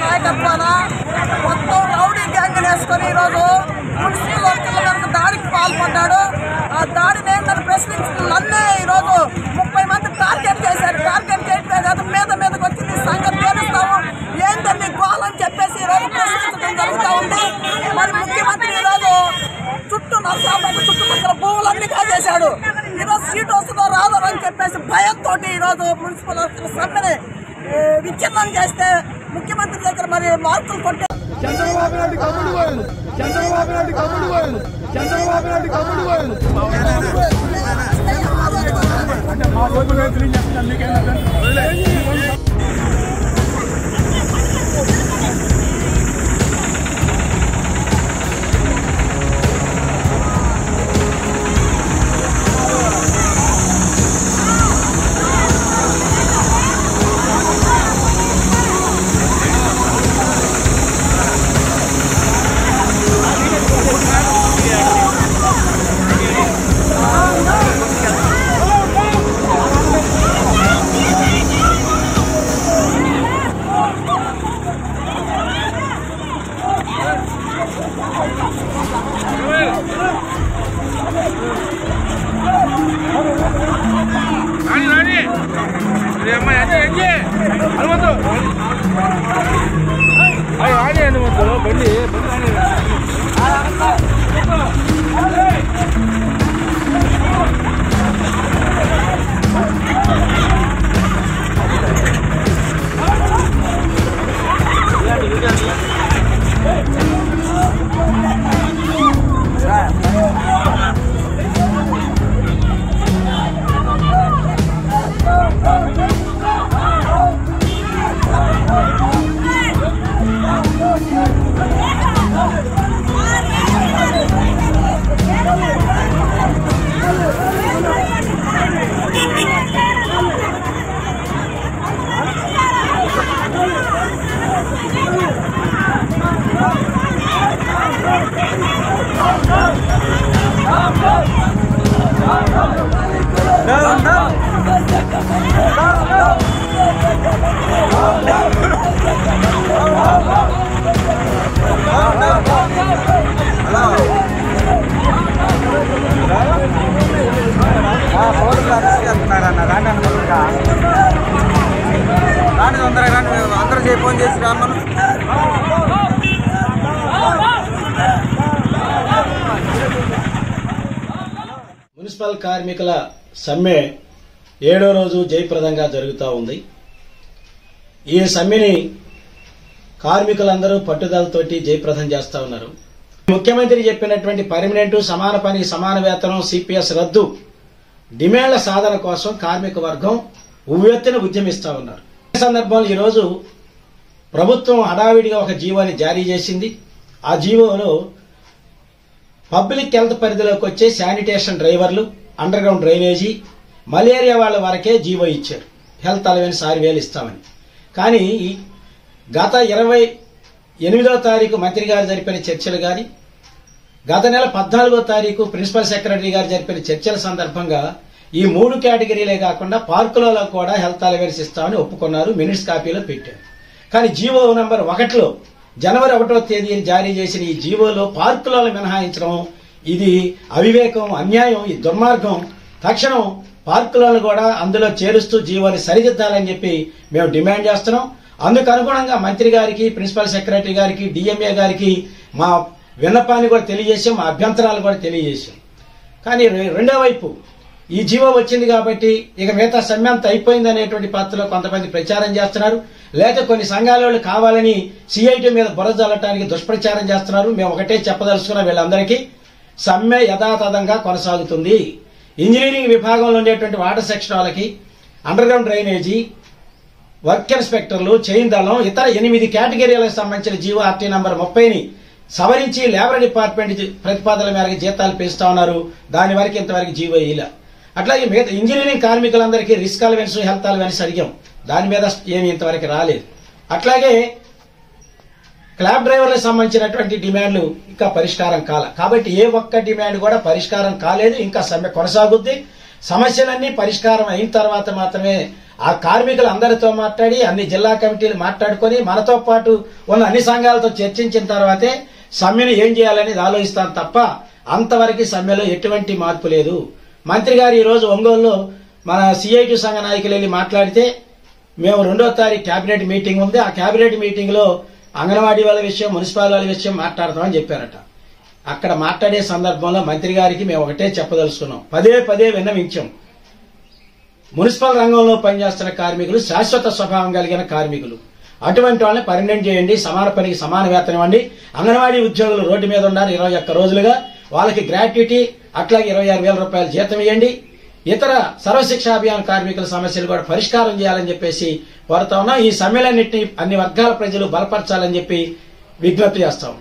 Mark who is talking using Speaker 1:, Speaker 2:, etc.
Speaker 1: నాయకత్వాన మొత్తం rowdy gang వేసుకొని ఈరోజు మున్సిపల్ వర్కర్ల మేరకు దాడికి పాల్పడ్డాడు. ఆ దాడిని ఏంటని ప్రశ్నించినన్నే ఈరోజు 30 మంది టార్గెట్ చేశారు. టార్గెట్ చేయటమే కాదు, మీదకి వచ్చింది సంగతి తెలుస్తాము ఏంటని గోలని చెప్పేసి ఈరోజు ప్రశ్నించడం జరుగుతూ ఉంది. మరి ముఖ్యమంత్రి ఈరోజు నరసాపేట చుట్టుపక్కల భూములన్నీ కాజేశాడు. ఈరోజు సీటు వస్తుందో రాదో అని చెప్పేసి భయంతో ఈరోజు మున్సిపల్ వర్కర్ల సమ్మెని విచ్ఛిన్నం చేస్తే ముఖ్యమంత్రి దగ్గర మరి మార్కులు కొట్టే
Speaker 2: చంద్రబాబు నాయుడు కబుడు పోయాను. అంటే మా రోజులు రైతులు చెప్తాను మీకేనా ఫోన్ చేసి రామను
Speaker 3: మున్సిపల్ కార్మికుల సమ్మె 7వ రోజు జయప్రదంగా జరుగుతూ ఉంది. ఈ సమ్మెని కార్మికులందరూ పట్టుదలతోటి జయప్రదం చేస్తా ఉన్నారు. ముఖ్యమంత్రి చెప్పినటువంటి పర్మనెంట్ సమాన పని సమాన వేతనం సిపిఎస్ రద్దు డిమాండ్ల సాధన కోసం కార్మిక వర్గం ఉవ్వెత్తున ఉద్యమిస్తా ఉన్నారు. ఈ సందర్భంలో ఈరోజు ప్రభుత్వం హడావిడిగా ఒక జీవోని జారీ చేసింది. ఆ జీవోలో పబ్లిక్ హెల్త్ పరిధిలోకి వచ్చే శానిటేషన్ డ్రైవర్లు, అండర్ గ్రౌండ్ డ్రైనేజీ, మలేరియా వాళ్ళ వరకే జీవో ఇచ్చారు. హెల్త్ అలవెన్స్ 6,000 ఇస్తామని. కానీ గత 28వ తారీఖు మంత్రి గారు జరిపిన చర్చలు కానీ, గత నెల 14వ తారీఖు ప్రిన్సిపల్ సెక్రటరీ గారు జరిపిన చర్చల సందర్భంగా ఈ 3 కేటగిరీలే కాకుండా పార్కులలో కూడా హెల్త్ అలవెన్స్ ఇస్తామని ఒప్పుకున్నారు. మినిట్స్ కాపీలో పెట్టారు. కానీ జీవో నంబర్ 1లో జనవరి 1వ తేదీని జారీ చేసిన ఈ జీవోలో పార్కులలో మినహాయించడం ఇది అవివేకం, అన్యాయం, ఈ దుర్మార్గం. తక్షణం పార్కులను కూడా అందులో చేరుస్తూ జీవోని సరిదిద్దాలని చెప్పి మేము డిమాండ్ చేస్తున్నాం. అందుకు అనుగుణంగా మంత్రి గారికి, ప్రిన్సిపల్ సెక్రటరీ గారికి, డిఎంఏ గారికి మా విన్నపాన్ని కూడా తెలియజేసాం, మా అభ్యంతరాలు కూడా తెలియజేసాం. కానీ రెండో వైపు ఈ జీవో వచ్చింది కాబట్టి ఇక మిగతా సమ్మె అంతా అయిపోయింది అనేటువంటి పాత్రలో కొంతమంది ప్రచారం చేస్తున్నారు. లేదా కొన్ని సంఘాల వాళ్ళు కావాలని సిఐటి మీద బురద జల్లటానికి దుష్ప్రచారం చేస్తున్నారు. మేము ఒకటే చెప్పదలుచుకున్న వీళ్ళందరికీ సమ్మె యథాతథంగా కొనసాగుతుంది. ఇంజనీరింగ్ విభాగంలో ఉండేటువంటి వాటర్ సెక్షన్ వాళ్ళకి, అండర్ గ్రౌండ్ డ్రైనేజీ, వర్క్ ఇన్స్పెక్టర్లు, చైన్ దళం, ఇతర 8 కేటగిరీలకు సంబంధించిన జీవో ఆర్టీ నంబర్ 30ని సవరించి లేబర్ డిపార్ట్మెంట్ ప్రతిపాదనల మేరకు జీతాలు పెంచుతా ఉన్నారు. దాని వరకు ఇంతవరకు జీవో ఇలా. అట్లాగే మిగతా ఇంజనీరింగ్ కార్మికులందరికీ రిస్క్ అలవెన్స్, హెల్త్ అలవెన్స్ అడిగాం, దాని మీద ఏమి ఇంతవరకు రాలేదు. అట్లాగే క్లాబ్ డ్రైవర్లకు సంబంధించినటువంటి డిమాండ్లు ఇంకా పరిష్కారం కాబట్టి ఏ ఒక్క డిమాండ్ కూడా పరిష్కారం కాలేదు. ఇంకా సమ్మె కొనసాగుద్ది. సమస్యలన్నీ పరిష్కారం అయిన తర్వాత మాత్రమే ఆ కార్మికులు అందరితో మాట్లాడి అన్ని జిల్లా కమిటీలు మాట్లాడుకొని మనతో పాటు ఉన్న అన్ని సంఘాలతో చర్చించిన తర్వాతే సమ్మెను ఏం చేయాలనేది ఆలోచిస్తాం తప్ప అంతవరకు సమ్మెలో ఎటువంటి మార్పు లేదు. మంత్రి గారు ఈ రోజు ఒంగోలులో మన సిఐటి సంఘ నాయకులు వెళ్ళి మాట్లాడితే మేము 2వ తారీఖు కేబినెట్ మీటింగ్ ఉంది, ఆ కేబినెట్ మీటింగ్ లో అంగన్వాడీ వాళ్ళ విషయం, మున్సిపల్ వాళ్ళ విషయం మాట్లాడతామని చెప్పారట. అక్కడ మాట్లాడే సందర్భంలో మంత్రి గారికి మేము ఒకటే చెప్పదలుచుకున్నాం, పదే విన్నవించాం. మున్సిపల్ రంగంలో పనిచేస్తున్న కార్మికులు శాశ్వత స్వభావం కలిగిన కార్మికులు, అటువంటి వాళ్ళని పర్మనెంట్ చేయండి, సమాన పనికి సమాన వేతనం ఇవ్వండి. అంగన్వాడీ ఉద్యోగులు రోడ్డు మీద ఉన్నారు 21 రోజులుగా, వాళ్ళకి గ్రాట్యుటీ అట్లాగే 26,000 రూపాయలు జీతం ఇవ్వండి. ఇతర సర్వశిక్ష అభియాన్ కార్మికుల సమస్యలు కూడా పరిష్కారం చేయాలని చెప్పేసి కోరుతా ఉన్నాం. ఈ సమ్మెలన్నింటినీ అన్ని వర్గాల ప్రజలు బలపరచాలని చెప్పి విజ్ఞప్తి చేస్తాం.